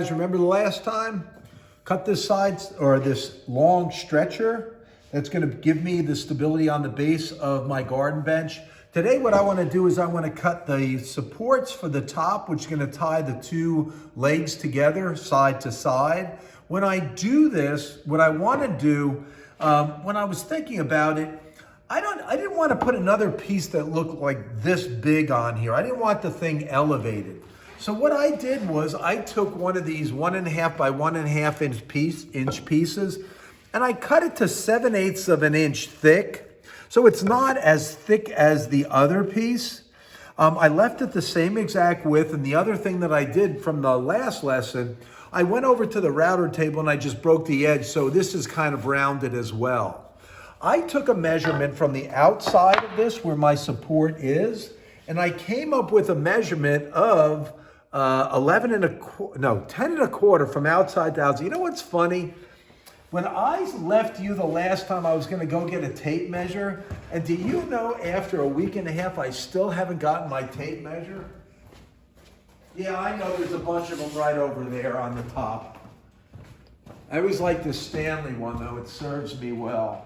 guys remember the last time? Cut this side, or this long stretcher that's gonna give me the stability on the base of my garden bench. Today what I wanna do is I wanna cut the supports for the top, which is gonna tie the two legs together side to side. When I do this, what I wanna do, when I was thinking about it, I didn't want to put another piece that looked like this big on here. I didn't want the thing elevated. So what I did was I took one of these 1.5 by 1.5 inch pieces, and I cut it to 7/8 of an inch thick. So it's not as thick as the other piece. I left it the same exact width. And the other thing that I did from the last lesson, I went over to the router table and I just broke the edge. So this is kind of rounded as well. I took a measurement from the outside of this where my support is, and I came up with a measurement of 10.25 from outside to outside. You know what's funny? When I left you the last time, I was gonna go get a tape measure, and do you know after a week and a half, I still haven't gotten my tape measure? Yeah, I know there's a bunch of them right over there on the top. I always like the Stanley one though, it serves me well.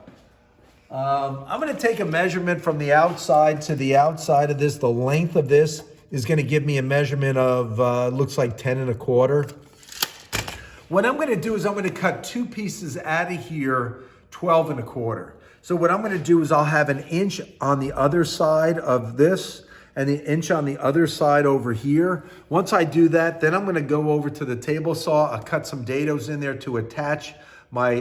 I'm going to take a measurement from the outside to the outside of this. The length of this is going to give me a measurement of, looks like 10.25. What I'm going to do is I'm going to cut two pieces out of here, 12.25. So what I'm going to do is I'll have an inch on the other side of this and an inch on the other side over here. Once I do that, then I'm going to go over to the table saw. I'll cut some dados in there to attach my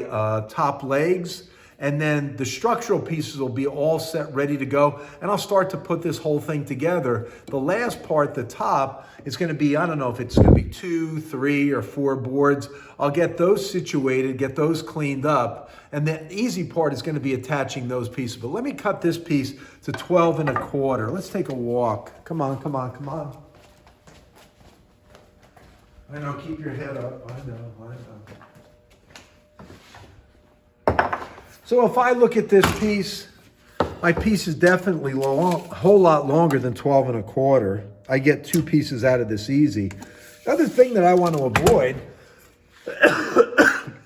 top legs. And then the structural pieces will be all set, ready to go. And I'll start to put this whole thing together. The last part, the top, is gonna be, I don't know if it's gonna be 2, 3, or 4 boards. I'll get those situated, get those cleaned up. And the easy part is gonna be attaching those pieces. But let me cut this piece to 12.25. Let's take a walk. Come on, come on, come on. I know, keep your head up. I know, I know. So if I look at this piece, my piece is definitely a whole lot longer than 12.25. I get two pieces out of this easy. The other thing that I want to avoid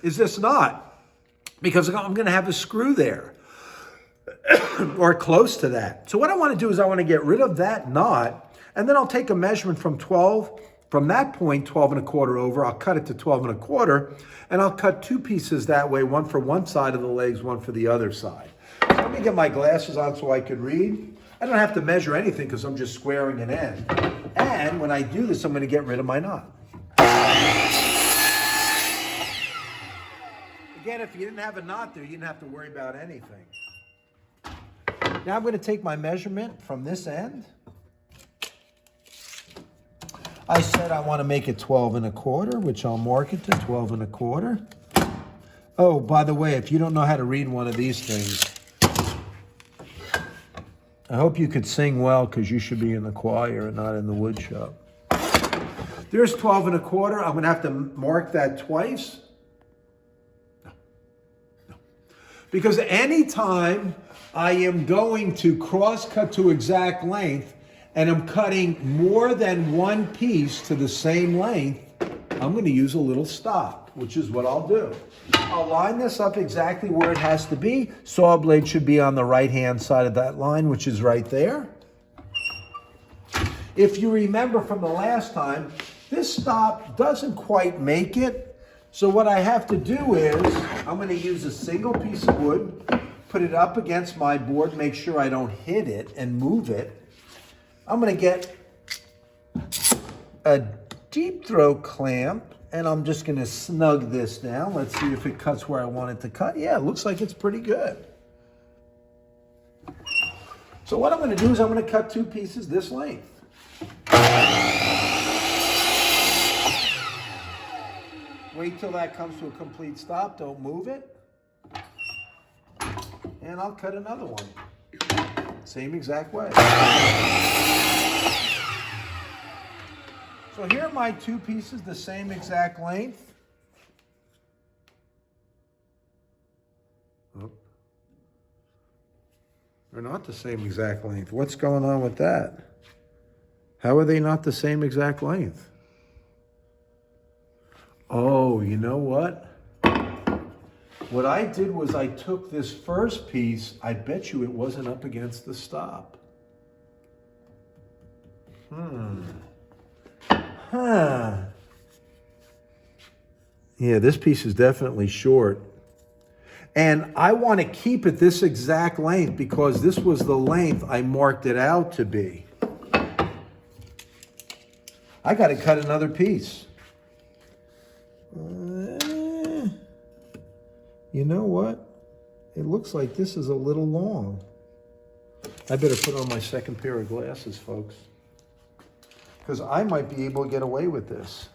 is this knot, because I'm going to have a screw there or close to that. So what I want to do is I want to get rid of that knot, and then I'll take a measurement from that point, 12.25 over. I'll cut it to 12.25, and I'll cut two pieces that way, one for one side of the legs, one for the other side. So let me get my glasses on so I could read. I don't have to measure anything because I'm just squaring an end. And when I do this, I'm going to get rid of my knot. Again, if you didn't have a knot there, you didn't have to worry about anything. Now I'm going to take my measurement from this end. I said I want to make it 12.25, which I'll mark it to 12.25. Oh, by the way, if you don't know how to read one of these things, I hope you could sing well, because you should be in the choir and not in the wood shop. There's 12.25. I'm going to have to mark that twice. No. Because anytime I am going to cross cut to exact length, and I'm cutting more than one piece to the same length, I'm going to use a little stop, which is what I'll do. I'll line this up exactly where it has to be. Saw blade should be on the right-hand side of that line, which is right there. If you remember from the last time, this stop doesn't quite make it. So what I have to do is, I'm going to use a single piece of wood, put it up against my board, make sure I don't hit it and move it. I'm going to get a deep throat clamp, and I'm just going to snug this down. Let's see if it cuts where I want it to cut. Yeah, it looks like it's pretty good. So what I'm going to do is I'm going to cut two pieces this length. Wait till that comes to a complete stop. Don't move it. And I'll cut another one. Same exact way. So here are my two pieces, the same exact length. Oh. They're not the same exact length. What's going on with that? How are they not the same exact length? Oh, you know what? What I did was I took this first piece, I bet you it wasn't up against the stop. Huh. Yeah, this piece is definitely short. And I want to keep it this exact length because this was the length I marked it out to be. I got to cut another piece. You know what? It looks like this is a little long. I better put on my second pair of glasses, folks, because I might be able to get away with this.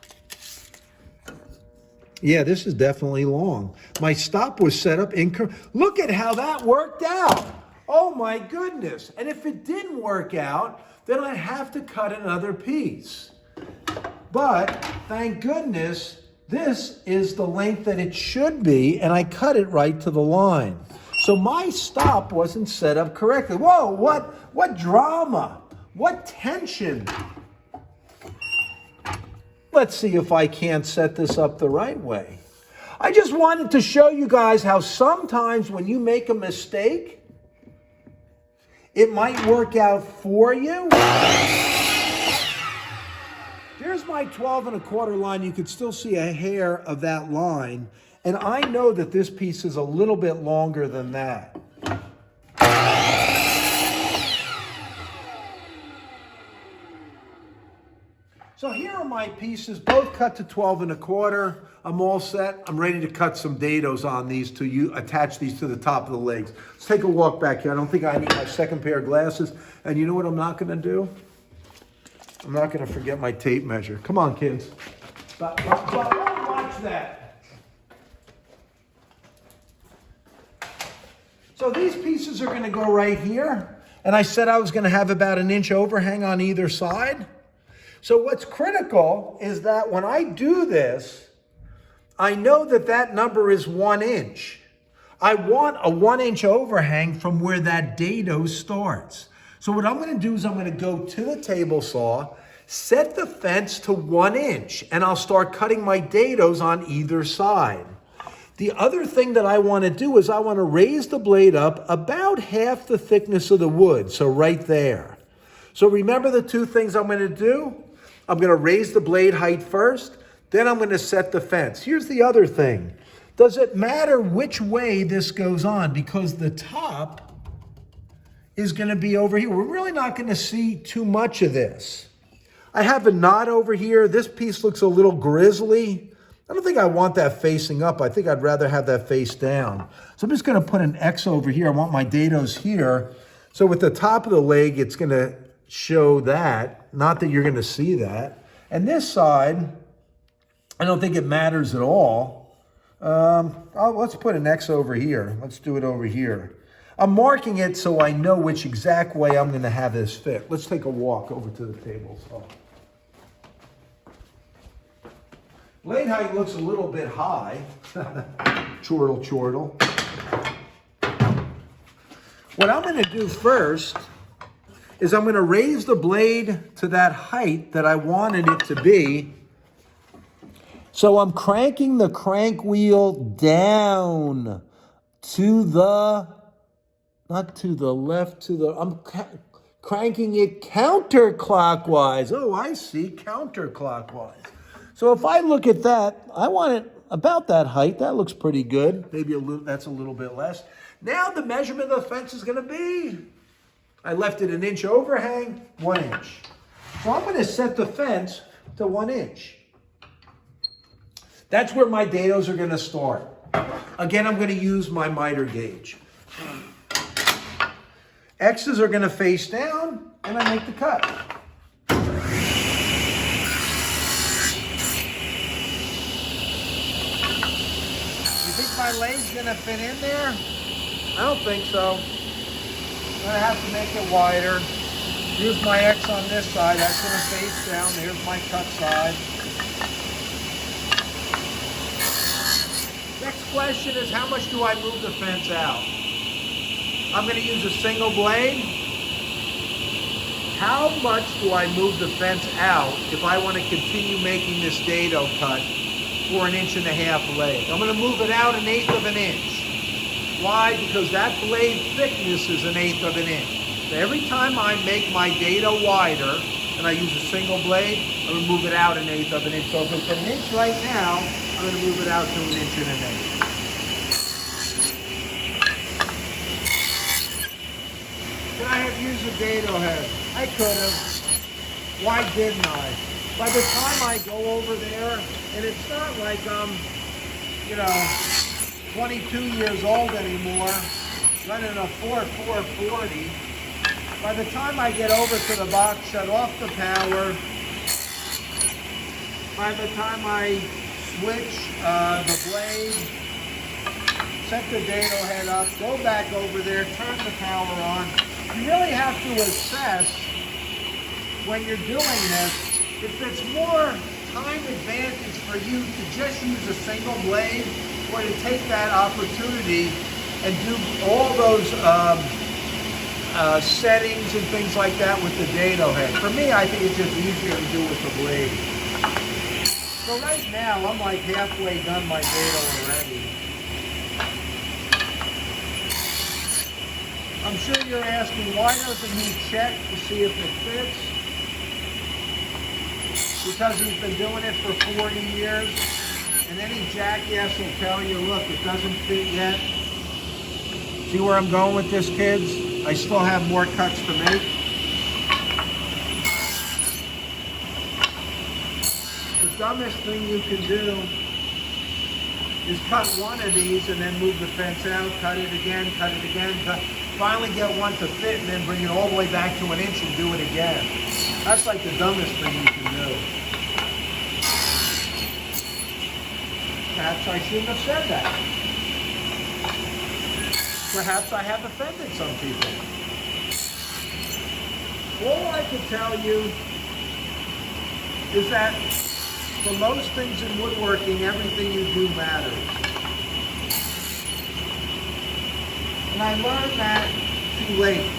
Yeah, this is definitely long. My stop was set up incorrect. Look at how that worked out. Oh my goodness. And if it didn't work out, then I'd have to cut another piece. But thank goodness, this is the length that it should be, and I cut it right to the line. So my stop wasn't set up correctly. Whoa, what drama? What tension? Let's see if I can't set this up the right way. I just wanted to show you guys how sometimes when you make a mistake, it might work out for you. There's my 12 1/4 line. You could still see a hair of that line. And I know that this piece is a little bit longer than that. So here are my pieces, both cut to 12 1/4. I'm all set. I'm ready to cut some dados on these attach these to the top of the legs. Let's take a walk back here. I don't think I need my second pair of glasses. And you know what I'm not going to do? I'm not going to forget my tape measure. Come on, kids. Watch that. So these pieces are going to go right here. And I said I was going to have about an inch overhang on either side. So what's critical is that when I do this, I know that that number is 1 inch. I want a 1 inch overhang from where that dado starts. So what I'm going to do is I'm going to go to the table saw, set the fence to 1 inch, and I'll start cutting my dados on either side. The other thing that I want to do is I want to raise the blade up about half the thickness of the wood, so right there. So remember the two things I'm going to do? I'm going to raise the blade height first, then I'm going to set the fence. Here's the other thing. Does it matter which way this goes on? Because the top is going to be over here. We're really not going to see too much of this. I have a knot over here. This piece looks a little grizzly. I don't think I want that facing up. I think I'd rather have that face down. So I'm just going to put an X over here. I want my dados here. So with the top of the leg, it's going to show that. Not that you're going to see that. And this side, I don't think it matters at all. Let's put an X over here. Let's do it over here. I'm marking it so I know which exact way I'm going to have this fit. Let's take a walk over to the table saw. Blade height looks a little bit high. Chortle, chortle. What I'm going to do first is I'm going to raise the blade to that height that I wanted it to be. So I'm cranking the crank wheel down to the, not to the left, to the, I'm cranking it counterclockwise. Oh, I see, counterclockwise. So if I look at that, I want it about that height. That looks pretty good. Maybe a little, that's a little bit less. Now the measurement of the fence is going to be, I left it an inch overhang, 1 inch. So I'm going to set the fence to 1 inch. That's where my dados are going to start. Again, I'm going to use my miter gauge. X's are going to face down, and I make the cut. You think my leg's going to fit in there? I don't think so. I'm going to have to make it wider. Here's my X on this side. That's going to face down. There's my cut side. Next question is, how much do I move the fence out? I'm going to use a single blade. How much do I move the fence out if I want to continue making this dado cut for 1.5 inch blade. I'm going to move it out 1/8 of an inch. Why? Because that blade thickness is 1/8 of an inch. So every time I make my dado wider, and I use a single blade, I'm going to move it out 1/8 of an inch. So if it's 1 inch right now, I'm going to move it out to 1 1/8 inches. Could I have used a dado head? I could have. Why didn't I? By the time I go over there, and it's not like I'm, 22 years old anymore, running a Ford 440. By the time I get over to the box, shut off the power, by the time I switch the blade, set the dado head up, go back over there, turn the power on, you really have to assess when you're doing this if it's more time advantage for you to just use a single blade or to take that opportunity and do all those settings and things like that with the dado head. For me, I think it's just easier to do with the blade. So right now, I'm like halfway done my dado already. I'm sure you're asking, why doesn't he check to see if it fits? Because he's been doing it for 40 years, and any jackass will tell you, look, it doesn't fit yet. See where I'm going with this, kids? I still have more cuts to make. The dumbest thing you can do is cut one of these and then move the fence out, cut it again, finally get one to fit, and then bring it all the way back to 1 inch and do it again. That's like the dumbest thing you can do. Perhaps I shouldn't have said that. Perhaps I have offended some people. All I can tell you is that for most things in woodworking, everything you do matters. And I learned that too late.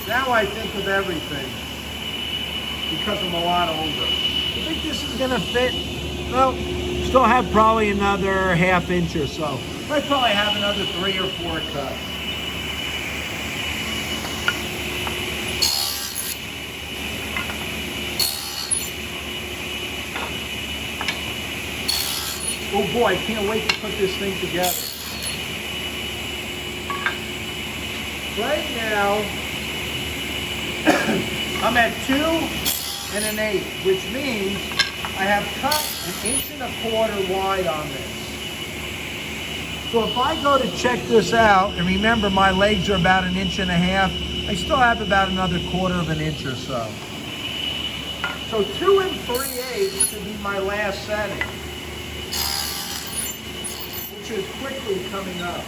Now I think of everything because I'm a lot older. You think this is going to fit? Well, still have probably another 1/2 inch or so. I probably have another 3 or 4 cuts. Oh boy, I can't wait to put this thing together. Right now, I'm at 2 1/8, which means I have cut 1.25 inches wide on this. So if I go to check this out, and remember my legs are about 1.5 inches, I still have about another 1/4 inch or so. So 2 3/8 should be my last setting, which is quickly coming up.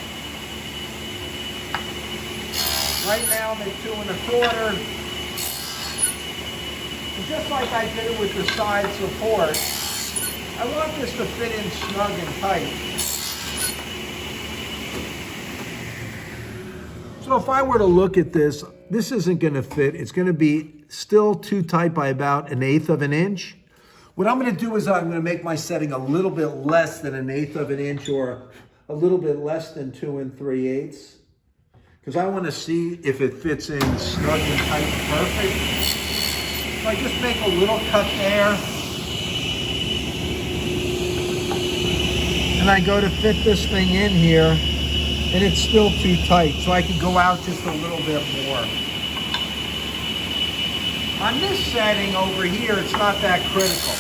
Right now I'm at 2 1/4. And just like I did it with the side support, I want this to fit in snug and tight. So if I were to look at this, this isn't going to fit. It's going to be still too tight by about 1/8 of an inch. What I'm going to do is I'm going to make my setting a little bit less than 1/8 of an inch, or a little bit less than 2 3/8, because I want to see if it fits in snug and tight and perfect. So I just make a little cut there, and I go to fit this thing in here, and it's still too tight, so I can go out just a little bit more. On this setting over here, it's not that critical.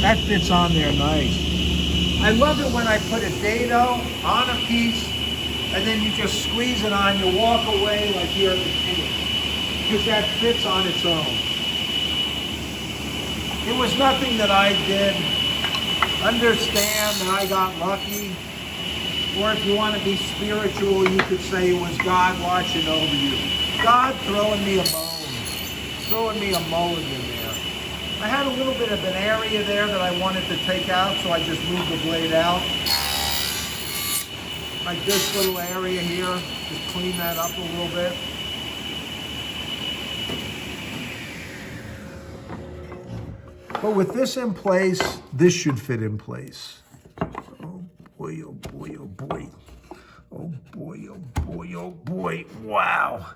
That fits on there nice. I love it when I put a dado on a piece and then you just squeeze it on, you walk away like you're at the table, because that fits on its own. It was nothing that I did. Understand that I got lucky. Or if you want to be spiritual, you could say it was God watching over you. God throwing me a bone, throwing me a mulligan there. I had a little bit of an area there that I wanted to take out, so I just moved the blade out. Like this little area here, Just clean that up a little bit. But with this in place, this should fit in place. Oh boy, oh boy, oh boy. Oh boy, oh boy, oh boy. Wow.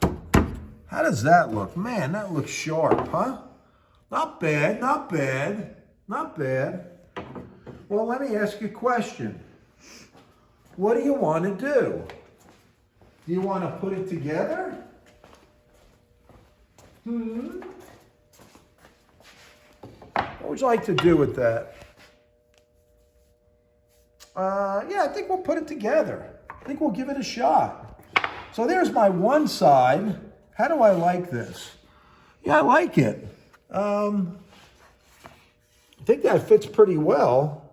How does that look? Man, that looks sharp, huh? Not bad, not bad, not bad. Well, let me ask you a question. What do you want to do? Do you want to put it together? What would you like to do with that? Yeah, I think we'll put it together. I think we'll give it a shot. So there's my one side. How do I like this? Yeah, I like it. I think that fits pretty well.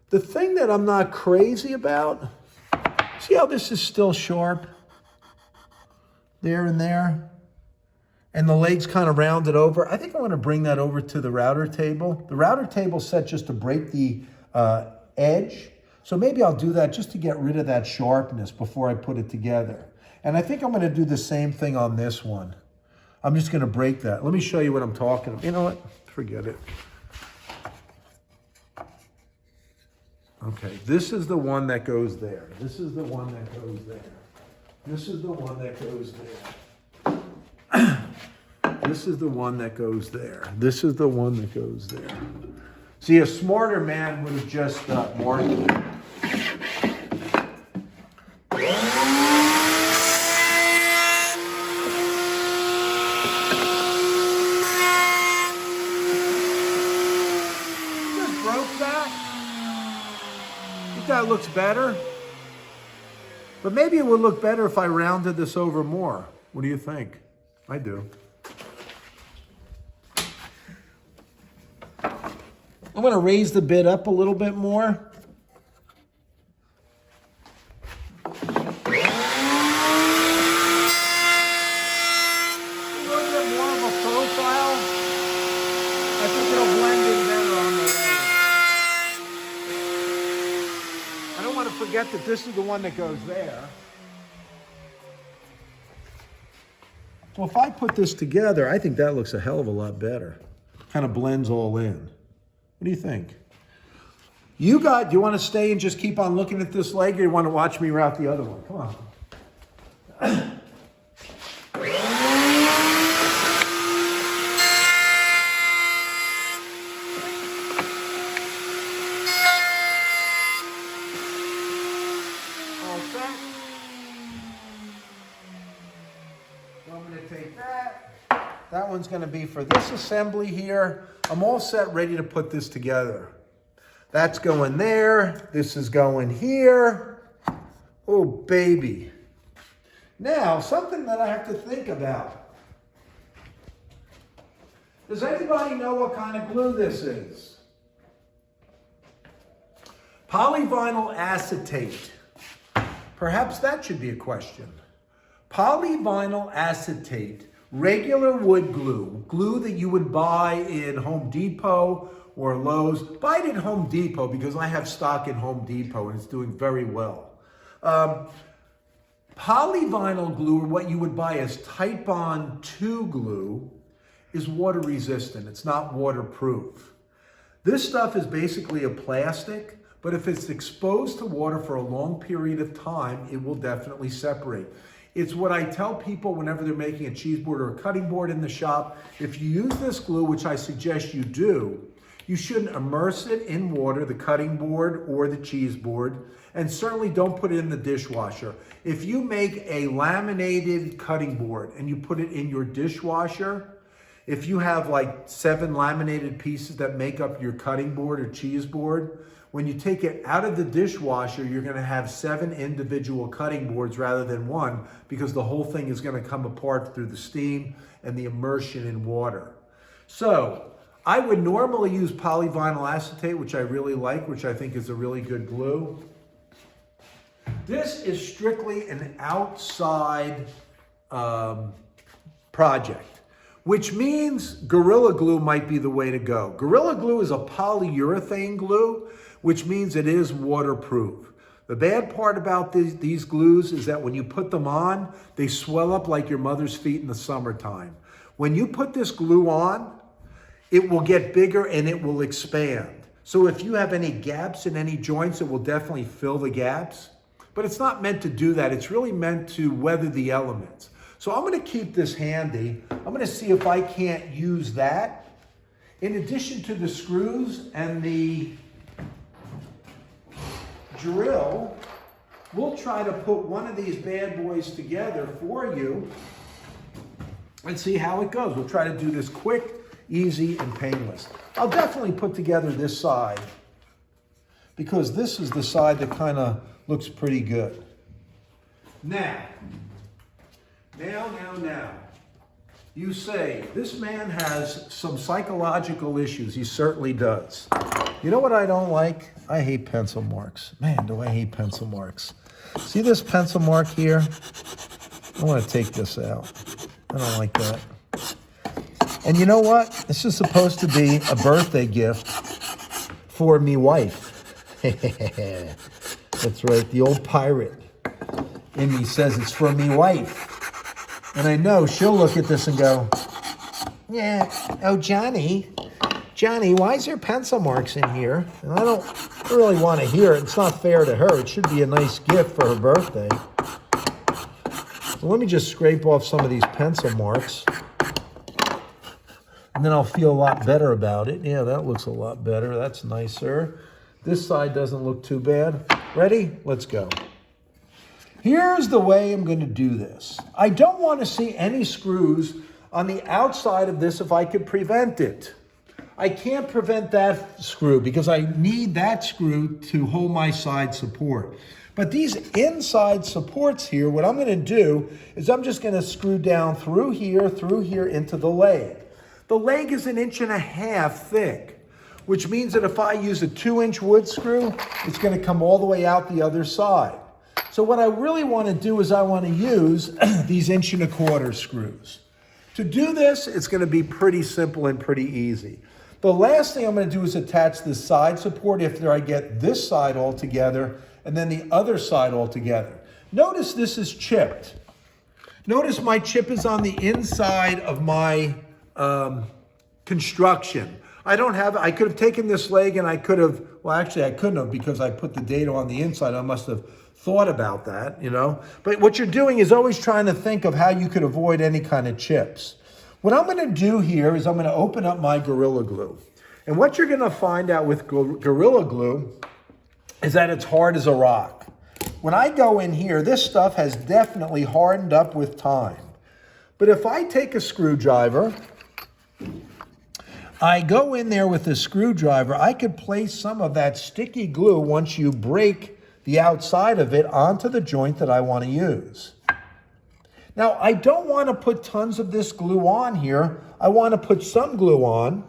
The thing that I'm not crazy about, see how this is still sharp? There and there. And the legs kind of rounded over. I think I want to bring that over to the router table. The router table's set just to break the edge. So maybe I'll do that just to get rid of that sharpness before I put it together. And I think I'm going to do the same thing on this one. I'm just going to break that. Let me show you what I'm talking about. You know what? Forget it. Okay, this is the one that goes there. This is the one that goes there. This is the one that goes there. This is the one that goes there. This is the one that goes there. See, a smarter man would have just marked it. Just broke that. I think that looks better. But maybe it would look better if I rounded this over more. What do you think? I do. I'm going to raise the bit up a little bit more. A little bit more of a profile. I think it'll blend in better on the leg. I don't want to forget that this is the one that goes there. So if I put this together, I think that looks a hell of a lot better. Kind of blends all in. What do you think? Do you want to stay and just keep on looking at this leg, or you want to watch me route the other one? Come on. All set. So I'm going to take that. That one's going to be for this assembly here. I'm all set, ready to put this together. That's going there. This is going here. Oh, baby. Now, something that I have to think about. Does anybody know what kind of glue this is? Polyvinyl acetate. Perhaps that should be a question. Polyvinyl acetate. Regular wood glue, glue that you would buy in Home Depot or Lowe's. Buy it at Home Depot because I have stock in Home Depot and it's doing very well. Polyvinyl glue, or what you would buy as Titebond 2 glue, is water resistant. It's not waterproof. This stuff is basically a plastic, but if it's exposed to water for a long period of time, it will definitely separate. It's what I tell people whenever they're making a cheese board or a cutting board in the shop. If you use this glue, which I suggest you do, you shouldn't immerse it in water, the cutting board or the cheese board, and certainly don't put it in the dishwasher. If you make a laminated cutting board and you put it in your dishwasher, if you have like 7 laminated pieces that make up your cutting board or cheese board, when you take it out of the dishwasher, you're going to have 7 individual cutting boards rather than 1, because the whole thing is going to come apart through the steam and the immersion in water. So I would normally use polyvinyl acetate, which I really like, which I think is a really good glue. This is strictly an outside project, which means Gorilla Glue might be the way to go. Gorilla Glue is a polyurethane glue, which means it is waterproof. The bad part about these glues is that when you put them on, they swell up like your mother's feet in the summertime. When you put this glue on, it will get bigger and it will expand. So if you have any gaps in any joints, it will definitely fill the gaps. But it's not meant to do that. It's really meant to weather the elements. So I'm going to keep this handy. I'm going to see if I can't use that. In addition to the screws and the drill, we'll try to put one of these bad boys together for you and see how it goes. We'll try to do this quick, easy, and painless. I'll definitely put together this side because this is the side that kind of looks pretty good. Now. You say, this man has some psychological issues. He certainly does. You know what I don't like? I hate pencil marks. Man, do I hate pencil marks. See this pencil mark here? I want to take this out. I don't like that. And you know what? This is supposed to be a birthday gift for me wife. That's right, the old pirate in me says it's for me wife. And I know she'll look at this and go, yeah, oh, Johnny, why is there pencil marks in here? And I don't really want to hear it. It's not fair to her. It should be a nice gift for her birthday. So let me just scrape off some of these pencil marks. And then I'll feel a lot better about it. Yeah, that looks a lot better. That's nicer. This side doesn't look too bad. Ready? Let's go. Here's the way I'm going to do this. I don't want to see any screws on the outside of this if I could prevent it. I can't prevent that screw because I need that screw to hold my side support. But these inside supports here, what I'm going to do is I'm just going to screw down through here into the leg. The leg is 1.5 inches thick, which means that if I use a 2-inch wood screw, it's going to come all the way out the other side. So what I really want to do is I want to use these 1.25 inch screws. To do this, it's going to be pretty simple and pretty easy. The last thing I'm going to do is attach the side support after I get this side all together and then the other side all together. Notice this is chipped. Notice my chip is on the inside of my construction. I could have taken this leg and I could have, well, actually I couldn't have because I put the dado on the inside. I must have thought about that, you know. But what you're doing is always trying to think of how you could avoid any kind of chips. What I'm going to do here is I'm going to open up my Gorilla Glue. And what you're going to find out with Gorilla Glue is that it's hard as a rock. When I go in here, this stuff has definitely hardened up with time. But if I take a screwdriver, I go in there with a screwdriver, I could place some of that sticky glue once you break the outside of it onto the joint that I want to use. Now, I don't want to put tons of this glue on here. I want to put some glue on,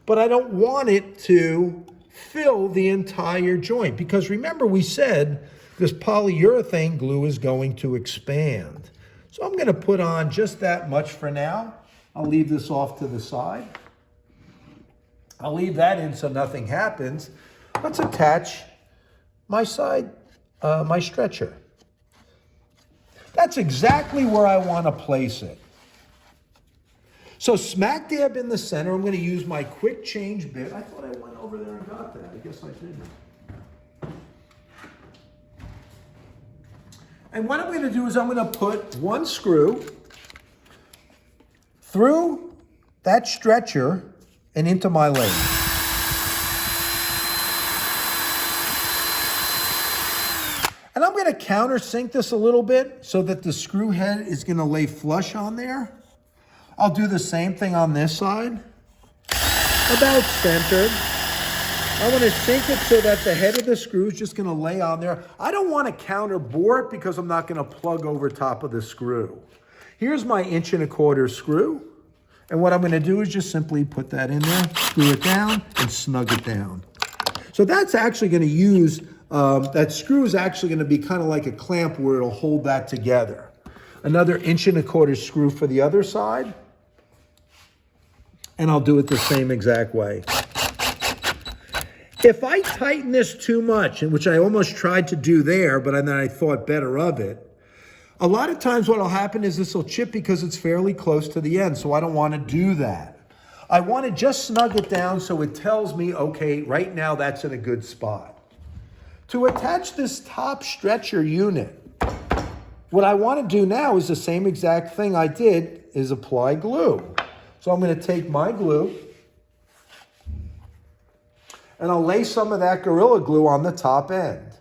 but I don't want it to fill the entire joint because remember we said this polyurethane glue is going to expand. So I'm going to put on just that much for now. I'll leave this off to the side. I'll leave that in so nothing happens. Let's attach my my stretcher. That's exactly where I want to place it. So smack dab in the center, I'm going to use my quick change bit. I thought I went over there and got that. I guess I didn't. And what I'm going to do is I'm going to put one screw through that stretcher and into my leg. And I'm going to countersink this a little bit so that the screw head is going to lay flush on there. I'll do the same thing on this side. About centered. I want to sink it so that the head of the screw is just going to lay on there. I don't want to counter bore it because I'm not going to plug over top of the screw. Here's my 1.25 inch screw. And what I'm going to do is just simply put that in there, screw it down, and snug it down. So that's actually going to use, that screw is actually going to be kind of like a clamp where it'll hold that together. Another 1.25 inch screw for the other side. And I'll do it the same exact way. If I tighten this too much, and which I almost tried to do there, but then I thought better of it, a lot of times what will happen is this will chip because it's fairly close to the end, so I don't want to do that. I want to just snug it down so it tells me, okay, right now that's in a good spot. To attach this top stretcher unit, what I want to do now is the same exact thing I did, is apply glue. So I'm going to take my glue, and I'll lay some of that Gorilla Glue on the top end,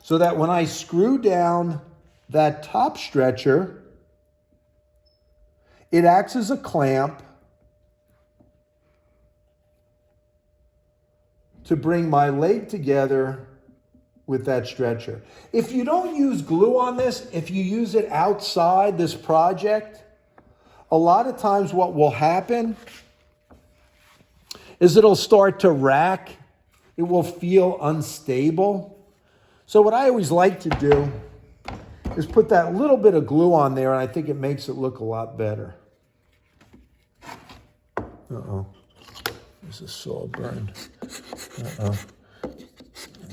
so that when I screw down that top stretcher, it acts as a clamp to bring my leg together with that stretcher. If you don't use glue on this, if you use it outside this project, a lot of times what will happen is it'll start to rack. It will feel unstable. So what I always like to do is put that little bit of glue on there, and I think it makes it look a lot better. Uh-oh. This is saw burned. Uh-oh.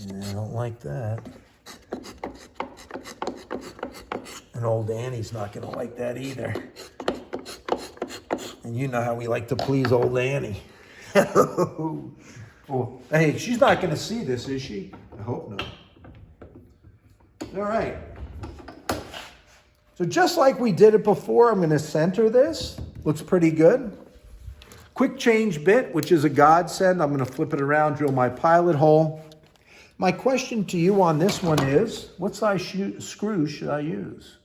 Yeah, I don't like that. And old Annie's not going to like that either. And you know how we like to please old Annie. Oh, hey, she's not going to see this, is she? I hope not. All right. So just like we did it before, I'm going to center this. Looks pretty good. Quick change bit, which is a godsend. I'm going to flip it around, drill my pilot hole. My question to you on this one is, what size screw should I use?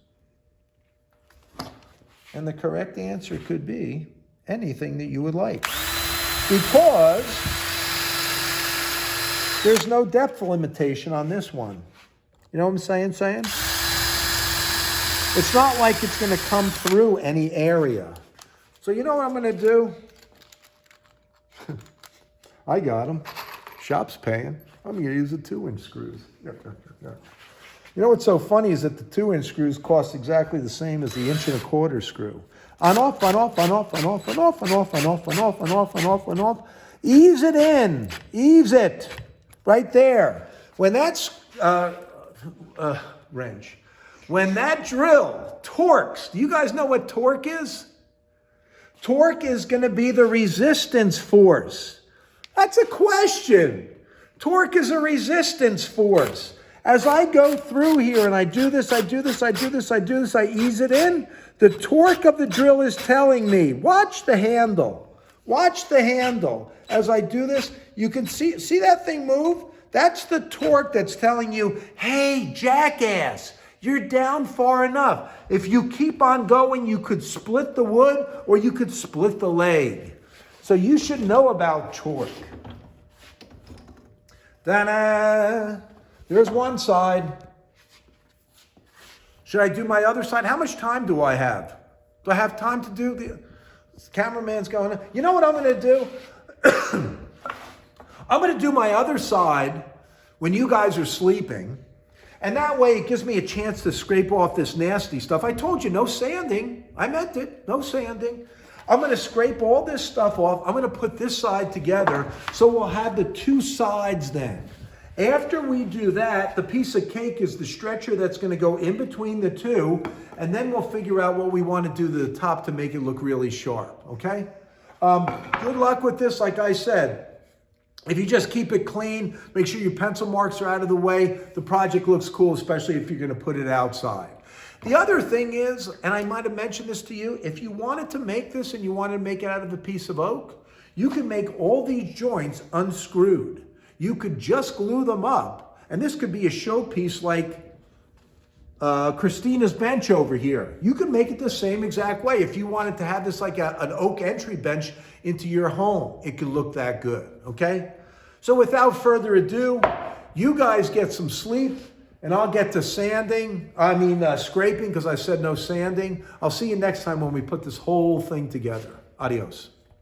And the correct answer could be anything that you would like. Because there's no depth limitation on this one. You know what I'm saying? It's not like it's going to come through any area. So you know what I'm going to do? I got them. Shop's paying. I'm going to use the 2-inch screws. You know what's so funny is that the 2-inch screws cost exactly the same as the 1.25-inch screw. On off, on off, on off, on off, on off, on off, on off, on off, on off, on off, on off. Ease it in. Ease it. Right there. When that's wrench. When that drill torques, do you guys know what torque is? Torque is going to be the resistance force. That's a question. Torque is a resistance force. As I go through here and I do this, I do this, I do this, I do this, I ease it in, the torque of the drill is telling me, watch the handle. Watch the handle. As I do this, you can see that thing move? That's the torque that's telling you, hey, jackass, you're down far enough. If you keep on going, you could split the wood or you could split the leg. So you should know about torque. Ta-da! There's one side. Should I do my other side? How much time do I have? Do I have time to do the cameraman's going, you know what I'm going to do? I'm going to do my other side when you guys are sleeping. And that way it gives me a chance to scrape off this nasty stuff. I told you, no sanding. I meant it. No sanding. I'm going to scrape all this stuff off. I'm going to put this side together so we'll have the two sides then. After we do that, the piece of cake is the stretcher that's going to go in between the two, and then we'll figure out what we want to do to the top to make it look really sharp, okay? Good luck with this, like I said. If you just keep it clean, make sure your pencil marks are out of the way, the project looks cool, especially if you're going to put it outside. The other thing is, and I might have mentioned this to you, if you wanted to make this and you wanted to make it out of a piece of oak, you can make all these joints unscrewed. You could just glue them up, and this could be a showpiece like Christina's bench over here. You can make it the same exact way. If you wanted to have this like an oak entry bench into your home, it could look that good, okay? So without further ado, you guys get some sleep, and I'll get to scraping, because I said no sanding. I'll see you next time when we put this whole thing together. Adios.